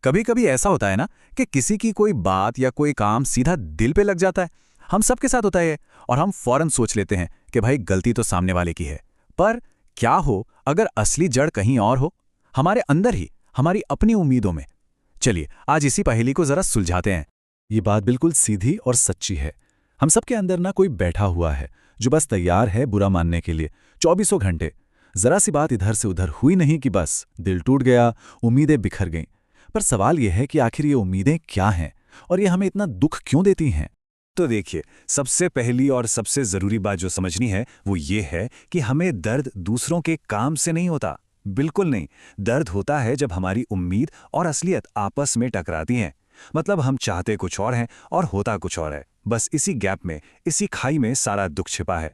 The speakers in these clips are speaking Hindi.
कभी कभी ऐसा होता है ना कि किसी की कोई बात या कोई काम सीधा दिल पे लग जाता है। हम सबके साथ होता है ये, और हम फौरन सोच लेते हैं कि भाई गलती तो सामने वाले की है। पर क्या हो अगर असली जड़ कहीं और हो, हमारे अंदर ही, हमारी अपनी उम्मीदों में। चलिए आज इसी पहेली को जरा सुलझाते हैं। ये बात बिल्कुल सीधी और सच्ची है। हम सबके अंदर ना कोई बैठा हुआ है जो बस तैयार है बुरा मानने के लिए, चौबीसों घंटे। जरा सी बात इधर से उधर हुई नहीं कि बस दिल टूट गया, उम्मीदें बिखर गईं। पर सवाल यह है कि आखिर ये उम्मीदें क्या हैं और ये हमें इतना दुख क्यों देती हैं? तो देखिए, सबसे पहली और सबसे जरूरी बात जो समझनी है वो ये है कि हमें दर्द दूसरों के काम से नहीं होता। बिल्कुल नहीं। दर्द होता है जब हमारी उम्मीद और असलियत आपस में टकराती हैं। मतलब हम चाहते कुछ और हैं और होता कुछ और है। बस इसी गैप में, इसी खाई में सारा दुख छिपा है।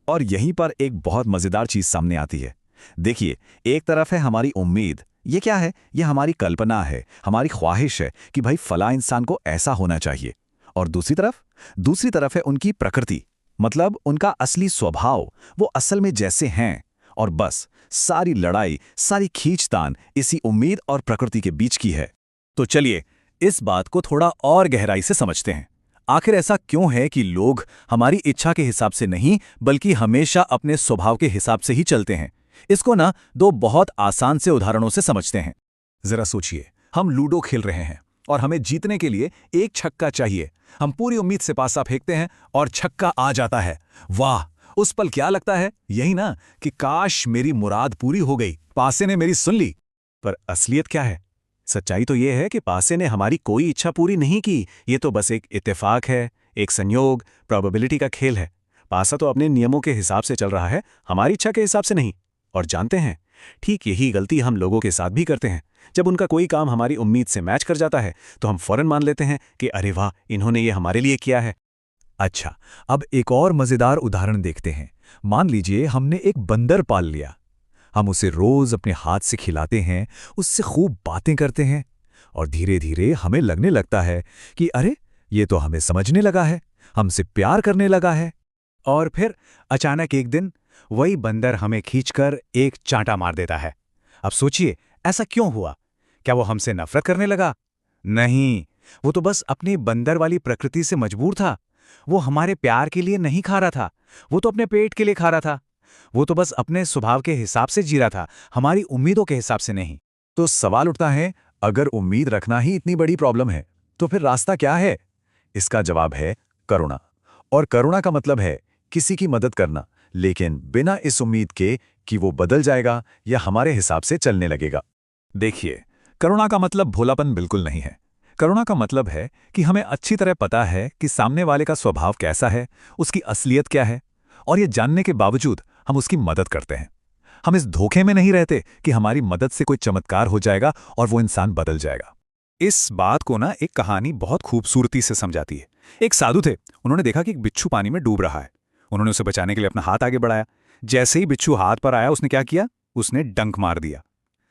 और यहीं पर एक बहुत मजेदार चीज सामने आती है। देखिए, एक तरफ है हमारी उम्मीद। ये क्या है? ये हमारी कल्पना है, हमारी ख्वाहिश है कि भाई फला इंसान को ऐसा होना चाहिए। और दूसरी तरफ है उनकी प्रकृति, मतलब उनका असली स्वभाव, वो असल में जैसे हैं। और बस सारी लड़ाई, सारी खींचतान इसी उम्मीद और प्रकृति के बीच की है। तो चलिए इस बात को थोड़ा और गहराई से समझते हैं। आखिर ऐसा क्यों है कि लोग हमारी इच्छा के हिसाब से नहीं, बल्कि हमेशा अपने स्वभाव के हिसाब से ही चलते हैं? इसको ना दो बहुत आसान से उदाहरणों से समझते हैं। जरा सोचिए, हम लूडो खेल रहे हैं और हमें जीतने के लिए एक छक्का चाहिए। हम पूरी उम्मीद से पासा फेंकते हैं और छक्का आ जाता है। वाह! उस पल क्या लगता है? यही ना कि काश मेरी मुराद पूरी हो गई, पासे ने मेरी सुन ली। पर असलियत क्या है? सच्चाई तो यह है कि पासे ने हमारी कोई इच्छा पूरी नहीं की। ये तो बस एक इत्तेफाक है, एक संयोग, प्रोबेबिलिटी का खेल है। पासा तो अपने नियमों के हिसाब से चल रहा है, हमारी इच्छा के हिसाब से नहीं। और जानते हैं, ठीक यही गलती हम लोगों के साथ भी करते हैं। जब उनका कोई काम हमारी उम्मीद से मैच कर जाता है तो हम फौरन मान लेते हैं कि अरे वाह, इन्होंने ये हमारे लिए किया है। अच्छा, अब एक और मजेदार उदाहरण देखते हैं। मान लीजिए हमने एक बंदर पाल लिया। हम उसे रोज अपने हाथ से खिलाते हैं, उससे खूब बातें करते हैं, और धीरे धीरे हमें लगने लगता है कि अरे, ये तो हमें समझने लगा है, हमसे प्यार करने लगा है। और फिर अचानक एक दिन वही बंदर हमें खींचकर एक चांटा मार देता है। अब सोचिए, ऐसा क्यों हुआ? क्या वो हमसे नफरत करने लगा? नहीं, वो तो बस अपनी बंदर वाली प्रकृति से मजबूर था। वो हमारे प्यार के लिए नहीं खा रहा था, वो तो अपने पेट के लिए खा रहा था। वो तो बस अपने स्वभाव के हिसाब से जी रहा था, हमारी उम्मीदों के हिसाब से नहीं। तो सवाल उठता है, अगर उम्मीद रखना ही इतनी बड़ी प्रॉब्लम है, तो फिर रास्ता क्या है? इसका जवाब है करुणा। और करुणा का मतलब है किसी की मदद करना, लेकिन बिना इस उम्मीद के कि वो बदल जाएगा या हमारे हिसाब से चलने लगेगा। देखिए, करुणा का मतलब भोलापन बिल्कुल नहीं है। करुणा का मतलब है कि हमें अच्छी तरह पता है कि सामने वाले का स्वभाव कैसा है, उसकी असलियत क्या है, और ये जानने के बावजूद हम उसकी मदद करते हैं। हम इस धोखे में नहीं रहते कि हमारी मदद से कोई चमत्कार हो जाएगा और वो इंसान बदल जाएगा। इस बात को ना एक कहानी बहुत खूबसूरती से समझाती है। एक साधु थे, उन्होंने देखा कि एक बिच्छू पानी में डूब रहा है। उन्होंने उसे बचाने के लिए अपना हाथ आगे बढ़ाया। जैसे ही बिच्छू हाथ पर आया, उसने क्या किया? उसने डंक मार दिया।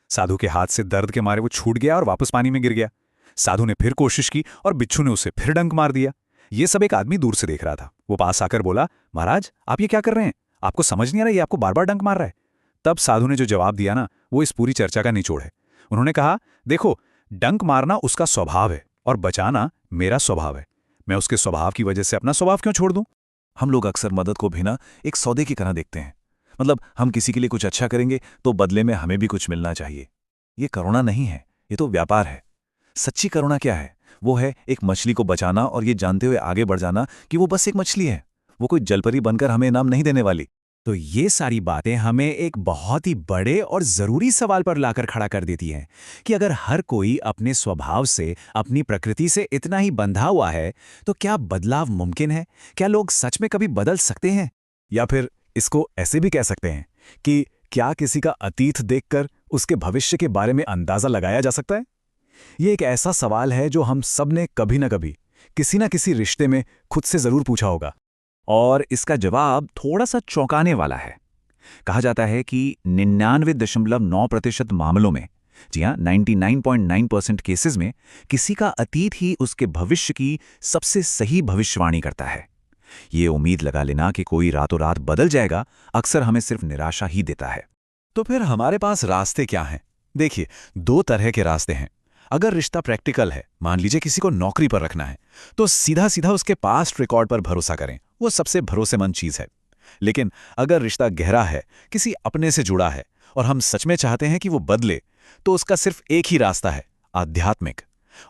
साधु के हाथ से दर्द के मारे वो छूट गया और वापस पानी में गिर गया। साधु ने फिर कोशिश की और बिच्छू ने उसे फिर डंक मार दिया। ये सब एक आदमी दूर से देख रहा था। वो पास आकर बोला, महाराज, आप ये क्या कर रहे हैं? आपको समझ नहीं आ रहा, ये आपको बार बार डंक मार रहा है। तब साधु ने जो जवाब दिया ना, वो इस पूरी चर्चा का निचोड़ है। उन्होंने कहा, देखो, डंक मारना उसका स्वभाव है और बचाना मेरा स्वभाव है। मैं उसके स्वभाव की वजह से अपना स्वभाव क्यों छोड़ दूं? हम लोग अक्सर मदद को भी ना एक सौदे की तरह देखते हैं। मतलब हम किसी के लिए कुछ अच्छा करेंगे तो बदले में हमें भी कुछ मिलना चाहिए। ये करुणा नहीं है, ये तो व्यापार है। सच्ची करुणा क्या है? वो है एक मछली को बचाना और ये जानते हुए आगे बढ़ जाना कि वो बस एक मछली है, वो कोई जलपरी बनकर हमें इनाम नहीं देने वाली। तो ये सारी बातें हमें एक बहुत ही बड़े और ज़रूरी सवाल पर लाकर खड़ा कर देती हैं कि अगर हर कोई अपने स्वभाव से, अपनी प्रकृति से इतना ही बंधा हुआ है, तो क्या बदलाव मुमकिन है? क्या लोग सच में कभी बदल सकते हैं? या फिर इसको ऐसे भी कह सकते हैं कि क्या किसी का अतीत देखकर उसके भविष्य के बारे में अंदाजा लगाया जा सकता है? ये एक ऐसा सवाल है जो हम सब ने कभी न कभी किसी न किसी रिश्ते में खुद से जरूर पूछा होगा। और इसका जवाब थोड़ा सा चौंकाने वाला है। कहा जाता है कि 99.9% मामलों में, जी हाँ, 99.9% केसेस में किसी का अतीत ही उसके भविष्य की सबसे सही भविष्यवाणी करता है। ये उम्मीद लगा लेना कि कोई रातों रात बदल जाएगा अक्सर हमें सिर्फ निराशा ही देता है। तो फिर हमारे पास रास्ते क्या हैं? देखिए, दो तरह के रास्ते हैं। अगर रिश्ता प्रैक्टिकल है, मान लीजिए किसी को नौकरी पर रखना है, तो सीधा सीधा उसके पास्ट रिकॉर्ड पर भरोसा करें, वो सबसे भरोसेमंद चीज है। लेकिन अगर रिश्ता गहरा है, किसी अपने से जुड़ा है और हम सच में चाहते हैं कि वो बदले, तो उसका सिर्फ एक ही रास्ता है, आध्यात्मिक।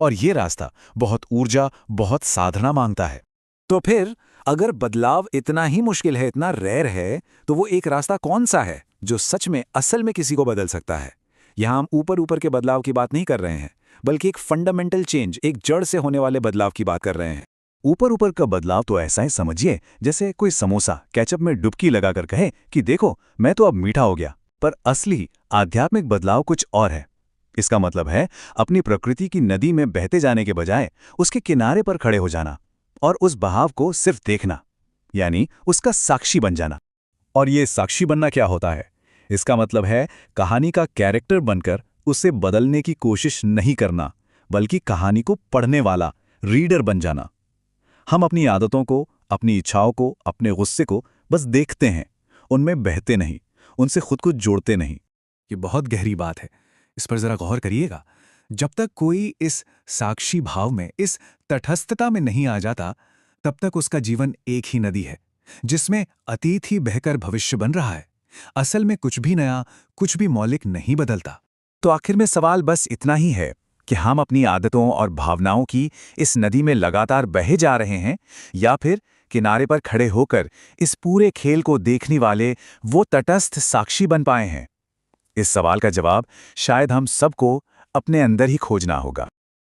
और ये रास्ता बहुत ऊर्जा, बहुत साधना मांगता है। तो फिर अगर बदलाव इतना ही मुश्किल है, इतना रेयर है, तो वो एक रास्ता कौन सा है जो सच में असल में किसी को बदल सकता है? यहां हम ऊपर ऊपर के बदलाव की बात नहीं कर रहे हैं, बल्कि एक फंडामेंटल चेंज, एक जड़ से होने वाले बदलाव की बात कर रहे हैं। ऊपर ऊपर का बदलाव तो ऐसा ही समझिए जैसे कोई समोसा केचप में डुबकी लगाकर कहे कि देखो मैं तो अब मीठा हो गया। पर असली आध्यात्मिक बदलाव कुछ और है। इसका मतलब है अपनी प्रकृति की नदी में बहते जाने के बजाय उसके किनारे पर खड़े हो जाना और उस बहाव को सिर्फ देखना, यानी उसका साक्षी बन जाना। और ये साक्षी बनना क्या होता है? इसका मतलब है कहानी का कैरेक्टर बनकर उसे बदलने की कोशिश नहीं करना, बल्कि कहानी को पढ़ने वाला रीडर बन जाना। हम अपनी आदतों को, अपनी इच्छाओं को, अपने गुस्से को बस देखते हैं, उनमें बहते नहीं, उनसे खुद को जोड़ते नहीं। ये बहुत गहरी बात है, इस पर जरा गौर करिएगा। जब तक कोई इस साक्षी भाव में, इस तटस्थता में नहीं आ जाता, तब तक उसका जीवन एक ही नदी है, जिसमें अतीत ही बहकर भविष्य बन रहा है। असल में कुछ भी नया, कुछ भी मौलिक नहीं बदलता। तो आखिर में सवाल बस इतना ही है कि हम अपनी आदतों और भावनाओं की इस नदी में लगातार बहे जा रहे हैं, या फिर किनारे पर खड़े होकर इस पूरे खेल को देखने वाले वो तटस्थ साक्षी बन पाए हैं। इस सवाल का जवाब शायद हम सबको अपने अंदर ही खोजना होगा।